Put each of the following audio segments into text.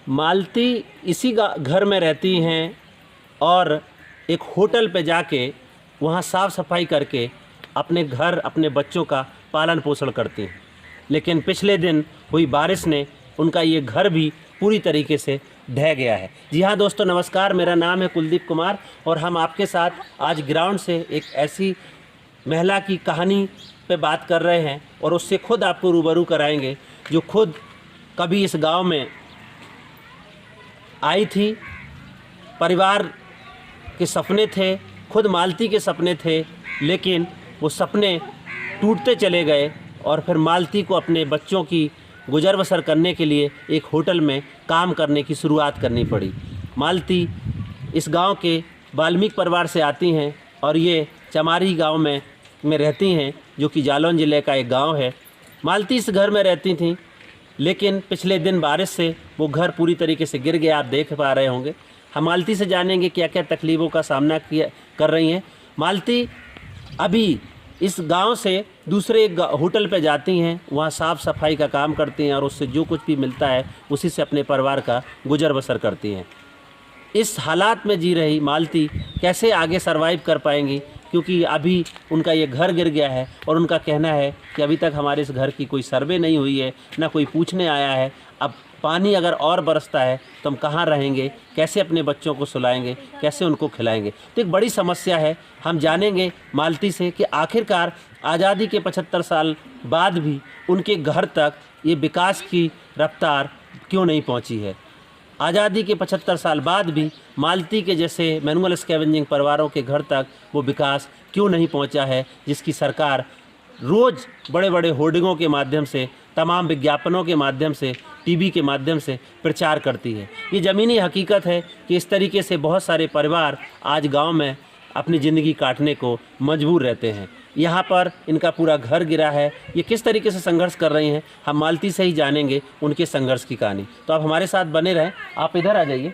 मालती इसी घर में रहती हैं और एक होटल पे जाके वहाँ साफ़ सफाई करके अपने घर अपने बच्चों का पालन पोषण करती हैं। लेकिन पिछले दिन हुई बारिश ने उनका ये घर भी पूरी तरीके से ढह गया है। जी हाँ दोस्तों, नमस्कार। मेरा नाम है कुलदीप कुमार और हम आपके साथ आज ग्राउंड से एक ऐसी महिला की कहानी पे बात कर रहे हैं और उससे खुद आपको रूबरू कराएंगे जो खुद कभी इस गांव में आई थी। परिवार के सपने थे, खुद मालती के सपने थे, लेकिन वो सपने टूटते चले गए और फिर मालती को अपने बच्चों की गुजर बसर करने के लिए एक होटल में काम करने की शुरुआत करनी पड़ी। मालती इस गांव के वाल्मीकि परिवार से आती हैं और ये चमारी गांव में रहती हैं, जो कि जालौन ज़िले का एक गांव है। मालती इस घर में रहती थीं, लेकिन पिछले दिन बारिश से वो घर पूरी तरीके से गिर गया। आप देख पा रहे होंगे। हम मालती से जानेंगे क्या क्या तकलीफ़ों का सामना कर रही हैं। मालती अभी इस गांव से दूसरे होटल पे जाती हैं, वहाँ साफ़ सफाई का काम करती हैं और उससे जो कुछ भी मिलता है उसी से अपने परिवार का गुजर बसर करती हैं। इस हालात में जी रही मालती कैसे आगे सरवाइव कर पाएंगी, क्योंकि अभी उनका ये घर गिर गया है और उनका कहना है कि अभी तक हमारे इस घर की कोई सर्वे नहीं हुई है, ना कोई पूछने आया है। अब पानी अगर और बरसता है तो हम कहाँ रहेंगे, कैसे अपने बच्चों को सुलाएंगे, कैसे उनको खिलाएंगे। तो एक बड़ी समस्या है। हम जानेंगे मालती से कि आखिरकार आज़ादी के 75 साल बाद भी उनके घर तक ये विकास की रफ्तार क्यों नहीं पहुंची है। आज़ादी के 75 साल बाद भी मालती के जैसे मैनुअल स्कैवेंजिंग परिवारों के घर तक वो विकास क्यों नहीं पहुंचा है, जिसकी सरकार रोज़ बड़े बड़े होर्डिंगों के माध्यम से, तमाम विज्ञापनों के माध्यम से, टीवी के माध्यम से प्रचार करती है। ये ज़मीनी हकीकत है कि इस तरीके से बहुत सारे परिवार आज गांव में अपनी ज़िंदगी काटने को मजबूर रहते हैं। यहाँ पर इनका पूरा घर गिरा है। ये किस तरीके से संघर्ष कर रही हैं, हम मालती से ही जानेंगे उनके संघर्ष की कहानी। तो आप हमारे साथ बने रहें। आप इधर आ जाइए।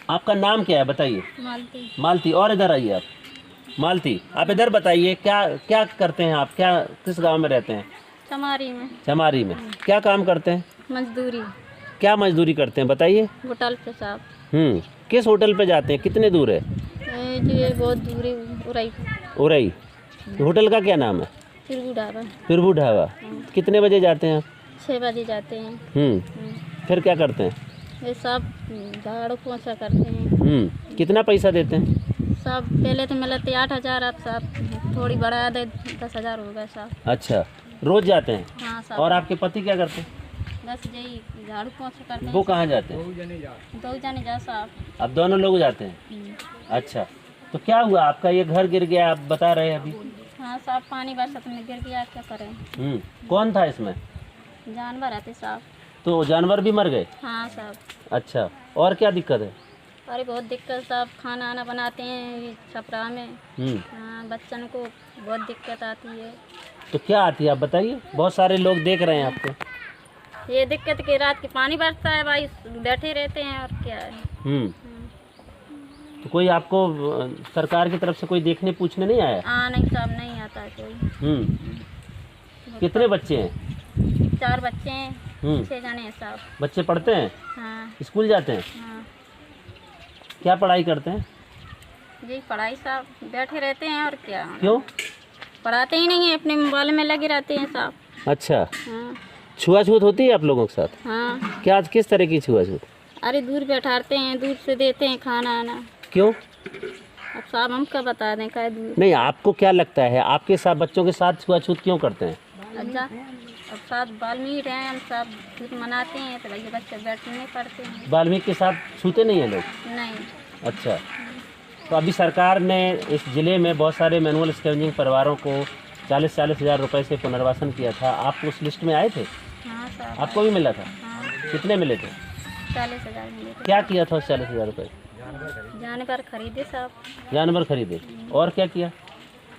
आपका नाम क्या है बताइए? मालती। मालती। और इधर आइए आप। मालती, आप इधर बताइए, क्या क्या करते हैं आप? क्या किस गांव में रहते हैं? चमारी में। चमारी में क्या काम करते हैं? मजदूरी। क्या मजदूरी करते हैं बताइए? होटल पे साहब। किस होटल पे जाते हैं? कितने दूर है? ये बहुत दूर है, उरई। उरई। होटल का क्या नाम है? फिरबू ढाबा। फिरबू ढाबा। कितने बजे जाते हैं आप? 6 बजे जाते हैं। फिर क्या करते हैं? ये सब झाड़ू पोछा करते हैं। कितना पैसा देते हैं? सब पहले तो मिला थे 8,000, अब सब थोड़ी बढ़ा दे 10,000 हो गए साहब। अच्छा, रोज जाते हैं? हाँ साहब। और आपके पति क्या करते हैं? बस यही झाड़ू पोछा करते हैं। वो कहाँ जाते हैं? 2 जने जा साहब। अब दोनों लोग जाते हैं? अच्छा, तो क्या हुआ? आपका ये घर गिर गया, आप बता रहे हैं अभी। हाँ साहब, पानी बरसात में गिर गया, क्या करें। कौन था इसमें? जानवर आते साहब। तो जानवर भी मर गए? हाँ साहब। अच्छा, और क्या दिक्कत है? अरे बहुत दिक्कत साहब, खाना आना बनाते हैं छपरा में। हाँ, बच्चन को बहुत दिक्कत आती है। तो क्या आती है आप बताइए? बहुत सारे लोग देख रहे हैं आपको। ये दिक्कत कि रात के पानी बरसता है भाई, बैठे रहते हैं और क्या है। तो कोई आपको सरकार की तरफ से कोई देखने पूछने नहीं आया? हाँ नहीं साहब, नहीं आता है कोई। कितने बच्चे हैं? 4 बच्चे हैं। 6 जने हैं साहब। बच्चे पढ़ते हैं? हाँ। स्कूल जाते हैं? हाँ। क्या पढ़ाई करते हैं? यही पढ़ाई साहब, बैठे रहते हैं और क्या। क्यों? पढ़ाते ही नहीं है, अपने मोबाइल में लगे रहते हैं साहब। अच्छा। हाँ। छुआछूत होती है आप लोगों के साथ? हाँ। क्या, किस तरह की छुआछूत? अरे दूर बैठाते हैं, दूर से देते हैं खाना आना। क्यों? अब साहब हम क्या बता दें, क्या दूर। नहीं, आपको क्या लगता है आपके साथ बच्चों के साथ छुआछूत क्यों करते हैं? अच्छा, अब साथ वाल्मीकि हैं, हम सब खुद मनाते हैं तो भैया बच्चे बैठने पड़ते हैं। वाल्मीकि के साथ छूते नहीं हैं लोग? नहीं। अच्छा, तो अभी सरकार ने इस ज़िले में बहुत सारे मैनुअल स्कैवेंजिंग परिवारों को 40-40 हज़ार रुपये से पुनर्वासन किया था। आप उस लिस्ट में आए थे? हाँ साहब। आपको भी मिला था? हाँ। कितने मिले थे? 40,000 मिले थे। क्या किया था उस 40,000 रुपये? जानवर खरीदे साहब। जानवर खरीदे। और क्या किया?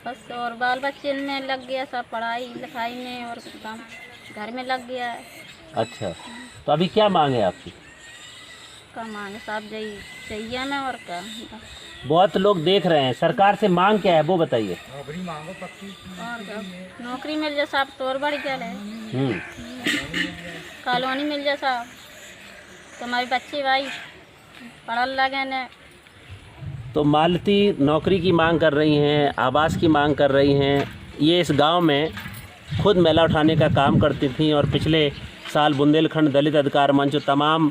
बस, और बाल बच्चे में लग गया सब, पढ़ाई लिखाई में और काम घर में लग गया है। अच्छा, तो अभी क्या मांग है आपकी? क्या मांगे साहब, यही चाहिए हमें और क्या। बहुत लोग देख रहे हैं, सरकार से मांग क्या है वो बताइए। और क्या, नौकरी मिल जाए साहब तो और बढ़ गया है। कॉलोनी मिल जाए साहब तो हमारे बच्चे भाई पढ़ल लगे ने। तो मालती नौकरी की मांग कर रही हैं, आवास की मांग कर रही हैं। ये इस गांव में खुद मैला उठाने का काम करती थी और पिछले साल बुंदेलखंड दलित अधिकार मंच तमाम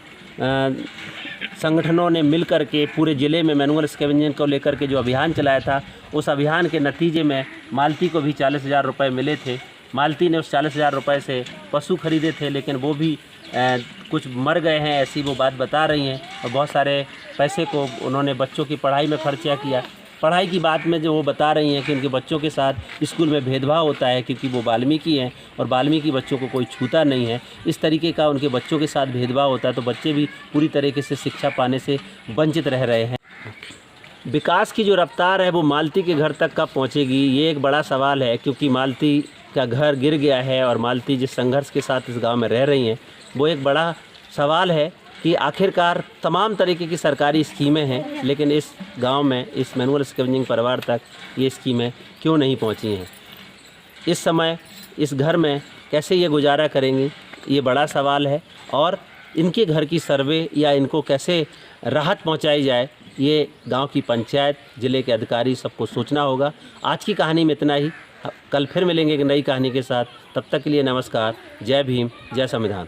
संगठनों ने मिल कर के पूरे ज़िले में मैनुअल स्कैवेंजिंग को लेकर के जो अभियान चलाया था, उस अभियान के नतीजे में मालती को भी 40,000 रुपये मिले थे। मालती ने उस 40,000 रुपये से पशु खरीदे थे, लेकिन वो भी कुछ मर गए हैं, ऐसी वो बात बता रही हैं। और बहुत सारे पैसे को उन्होंने बच्चों की पढ़ाई में खर्चा किया। पढ़ाई की बात में जो वो बता रही हैं कि उनके बच्चों के साथ स्कूल में भेदभाव होता है, क्योंकि वो वाल्मीकि हैं और वाल्मीकि बच्चों को कोई छूता नहीं है। इस तरीके का उनके बच्चों के साथ भेदभाव होता है, तो बच्चे भी पूरी तरीके से शिक्षा पाने से वंचित रह रहे हैं। विकास की जो रफ्तार है वो मालती के घर तक कब पहुंचेगी, ये एक बड़ा सवाल है, क्योंकि मालती का घर गिर गया है और मालती जिस संघर्ष के साथ इस गांव में रह रही हैं, वो एक बड़ा सवाल है कि आखिरकार तमाम तरीके की सरकारी स्कीमें हैं, लेकिन इस गांव में, इस मैनुअल स्कैवेंजिंग परिवार तक ये स्कीमें क्यों नहीं पहुंची हैं। इस समय इस घर में कैसे ये गुजारा करेंगी, ये बड़ा सवाल है। और इनके घर की सर्वे या इनको कैसे राहत पहुंचाई जाए, ये गांव की पंचायत, ज़िले के अधिकारी सबको सोचना होगा। आज की कहानी में इतना ही। कल फिर मिलेंगे एक नई कहानी के साथ। तब तक के लिए नमस्कार। जय भीम, जय संविधान।